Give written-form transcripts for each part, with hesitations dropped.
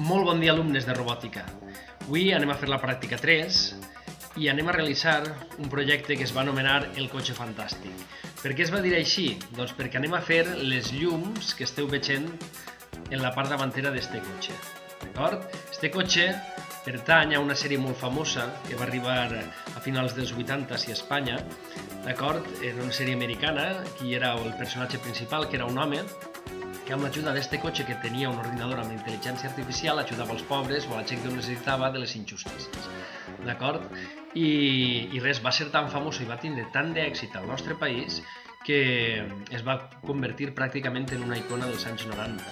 Molt bon dia, alumnes de robòtica. Avui anem a fer la pràctica 3 i anem a realitzar un projecte que es va anomenar el cotxe fantàstic. Per què es va dir així? Doncs perquè anem a fer les llums que esteu veient en la part davantera d'este cotxe. D'acord? Este cotxe pertany a una sèrie molt famosa que va arribar a finals dels 80 a Espanya. D'acord? Era una sèrie americana, qui era el personatge principal, que era un home, que amb l'ajuda d'este cotxe que tenia un ordinador amb intel·ligència artificial ajudava els pobres o a la gent que ho necessitava de les injustícies. D'acord? I res, va ser tan famós i va tindre tant d'èxit al nostre país que es va convertir pràcticament en una icona dels anys 90.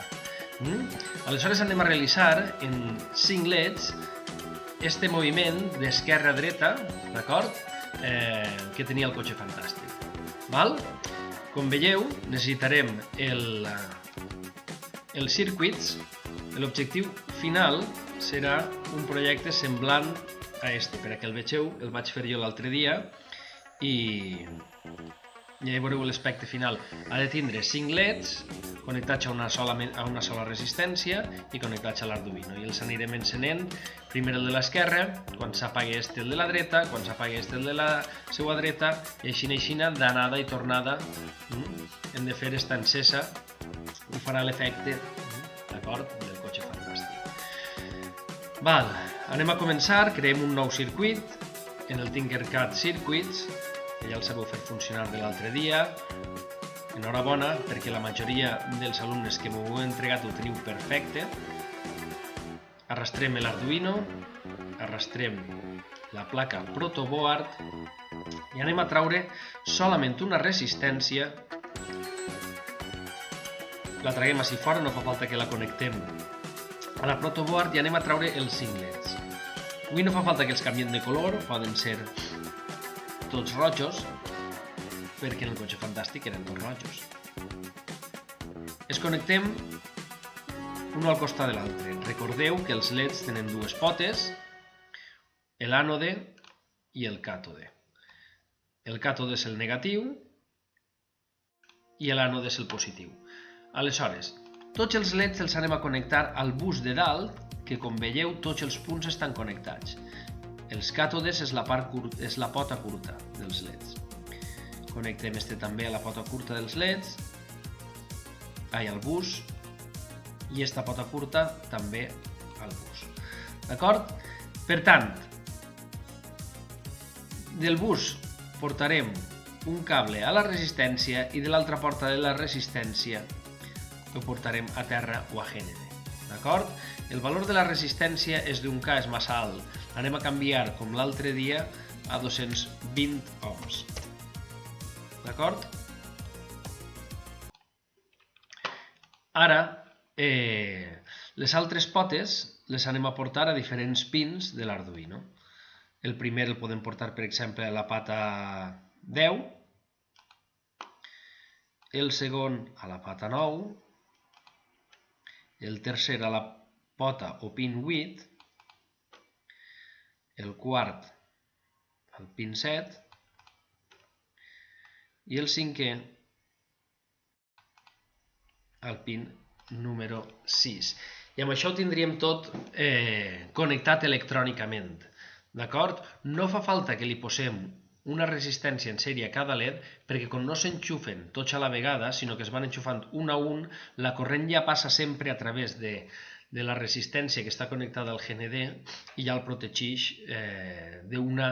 Aleshores anem a realitzar en 5 LEDs este moviment d'esquerra a dreta, d'acord? Que tenia el cotxe fantàstic. Val? Com veieu, necessitarem els circuits. L'objectiu final serà un projecte semblant a este. Per a que el vegeu, el vaig fer jo l'altre dia i ja veureu l'aspecte final. Ha de tindre 5 LEDs connectats a una sola resistència i connectats a l'Arduino. I els anirem encenent, primer el de l'esquerra, quan s'apagui este el de la dreta, quan s'apagui este el de la seva dreta, i així d'anada i tornada. Hem de fer esta encesa, ho farà l'efecte, d'acord, del cotxe fantàstic. Val, anem a començar, creem un nou circuit en el Tinkercad Circuits, que ja el sabeu fer funcionar de l'altre dia. Enhorabona, perquè la majoria dels alumnes que m'ho heu entregat ho teniu perfecte. Arrastrem l'Arduino, arrastrem la placa protoboard i anem a traure solament una resistència. La traguem així fora, no fa falta que la connectem a la protoboard i anem a traure els 5 LEDs. Avui no fa falta que els canviem de color, poden ser tots rojos, perquè en el cotxe fantàstic eren tots rojos. Es connectem un al costat de l'altre. Recordeu que els LEDs tenen dues potes, l'ànode i el càtode. El càtode és el negatiu i l'ànode és el positiu. Aleshores, tots els LEDs els anem a connectar al bus de dalt, que com veieu tots els punts estan connectats. Els càtodes és la pota curta dels LEDs. Connectem este també a la pota curta dels LEDs, al bus, i esta pota curta també al bus. D'acord? Per tant, del bus portarem un cable a la resistència i de l'altra porta de la resistència ho portarem a terra o a GND. D'acord? El valor de la resistència és d'un K, és massa alt. Anem a canviar, com l'altre dia, a 220 ohms. D'acord? Ara, les altres potes les anem a portar a diferents pins de l'Arduino. El primer el podem portar, per exemple, a la pata 10, el segon a la pata 9, el tercer a la pota o pin 8, el quart al pin 7 i el cinquè al pin número 6. I amb això ho tindríem tot connectat electrònicament. D'acord? No fa falta que li posem una resistència en sèrie a cada LED, perquè com no s'enxufen tots a la vegada, sinó que es van enxufant un a un, la corrent ja passa sempre a través de la resistència que està connectada al GND i ja el protegeix d'una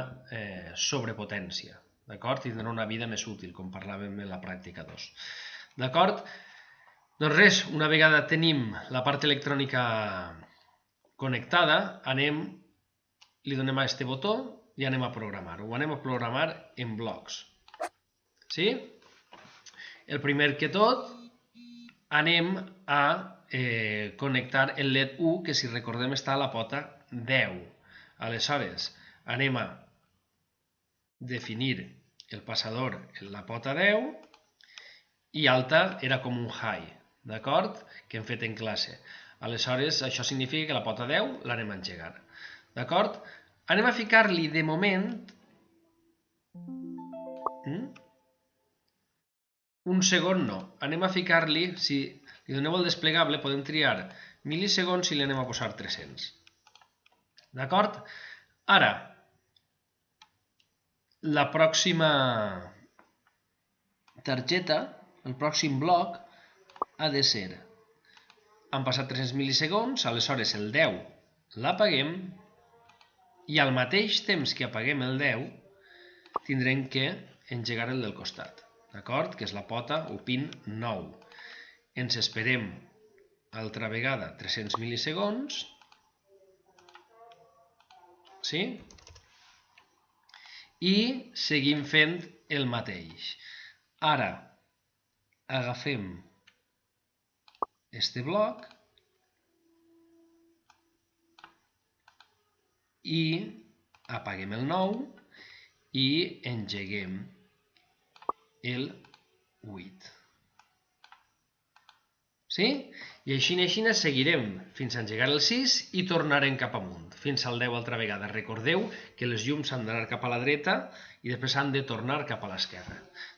sobrepotència. D'acord? Tindrà una vida més útil, com parlàvem en la pràctica 2. D'acord? Doncs res, una vegada tenim la part electrònica connectada, li donem a aquest botó i anem a programar. Ho anem a programar en blocs. Sí? El primer que tot, anem a connectar el LED 1, que si recordem està a la pota 10. Aleshores, anem a definir el passador en la pota 10 i alta era com un high, d'acord? Que hem fet en classe. Aleshores, això significa que la pota 10 l'anem a engegar. D'acord? Anem a ficar-li de moment un segon no. Anem a ficar-li, si li doneu el desplegable, podem triar milisegons i li anem a posar 300. D'acord? Ara, la pròxima targeta, el pròxim bloc, ha de ser, han passat 300 milisegons, aleshores el 10 l'apaguem i al mateix temps que apaguem el 10 tindrem que engegar el del costat, d'acord? Que és la pota o pin 9. Ens esperem altra vegada 300 milisegons, sí? I seguim fent el mateix. Ara agafem este bloc i apaguem el 9 i engeguem el 8. Sí? I així seguirem fins a engegar el 6 i tornarem cap amunt, fins al 10 altra vegada. Recordeu que les llums han d'anar cap a la dreta i després han de tornar cap a l'esquerra.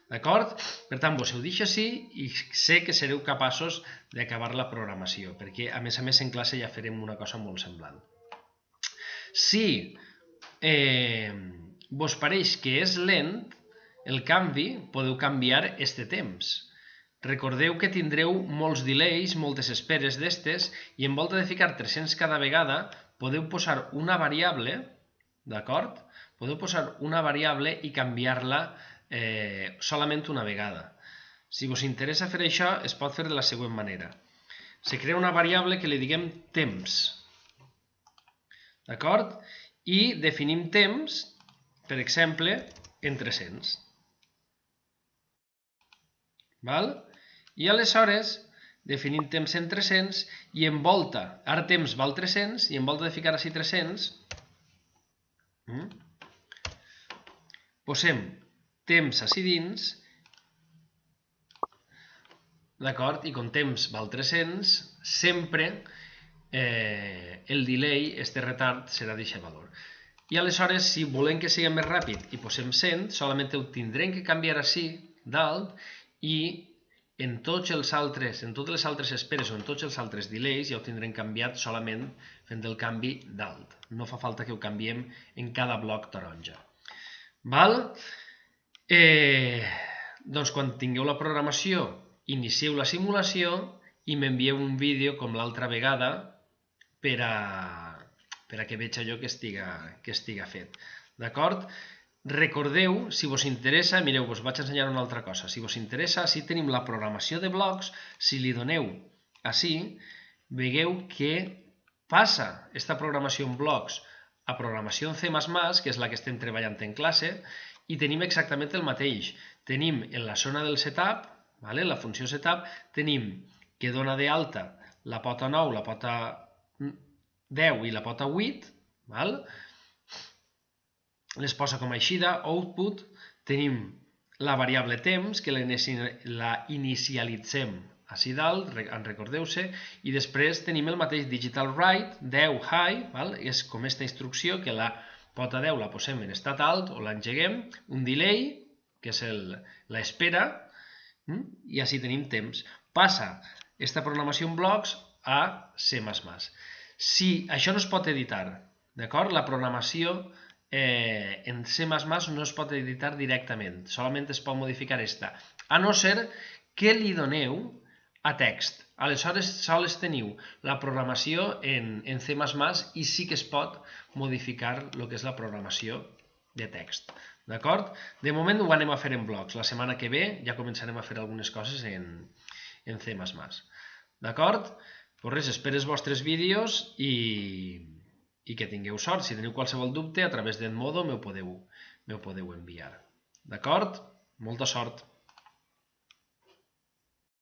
D'acord? Per tant, vos ho deixo així i sé que sereu capaços d'acabar la programació, perquè a més en classe ja farem una cosa molt semblant. Si vos pareix que és lent el canvi, podeu canviar este temps. Recordeu que tindreu molts delays, moltes esperes d'estes, i en volta de ficar 300 cada vegada, podeu posar una variable, d'acord? Podeu posar una variable i canviar-la solament una vegada. Si vos interessa fer això, es pot fer de la següent manera. Se crea una variable que li diguem temps, d'acord? I definim temps, per exemple, en 300. Val? I aleshores definim temps en 300 i en volta, ara temps val 300 i en volta de ficar així 300 posem temps així dins, d'acord? I com temps val 300 sempre el delay, este retard, serà d'aquest valor. I aleshores, si volem que sigui més ràpid i posem 100, solament ho tindrem que canviar així dalt i en totes les altres esperes o en tots els altres delays ja ho tindrem canviat solament fent el canvi dalt. No fa falta que ho canviem en cada bloc taronja. Val? Doncs quan tingueu la programació, inicieu la simulació i m'envieu un vídeo com l'altra vegada per a que veig allò que estiga fet. D'acord? Recordeu, si vos interessa, mireu, vos vaig ensenyar una altra cosa. Si vos interessa, així tenim la programació de blocs. Si li doneu així, veieu que passa aquesta programació en blocs a programació en C++, que és la que estem treballant en classe, i tenim exactament el mateix. Tenim en la zona del setup, la funció setup, tenim que dona d'alta la pota 9, la pota 10 i la pota 8, les posa com a eixida, output, tenim la variable temps, que la inicialitzem així dalt, en recordeu-se, i després tenim el mateix digital write, 10 high, és com aquesta instrucció, que la pota 10 la posem en estat alt o l'engeguem, un delay, que és l'espera, i així tenim temps. Passa aquesta programació en blocs a C++. Si això no es pot editar, d'acord? La programació en C++ no es pot editar directament, solament es pot modificar esta, a no ser que li doneu a text. Aleshores sols teniu la programació en C++ i sí que es pot modificar el que és la programació de text. D'acord? De moment ho anem a fer en blocs. La setmana que ve ja començarem a fer algunes coses en C++. D'acord? Pues res, espero els vostres vídeos i que tingueu sort. Si teniu qualsevol dubte, a través d'Edmodo m'ho podeu enviar. D'acord? Molta sort!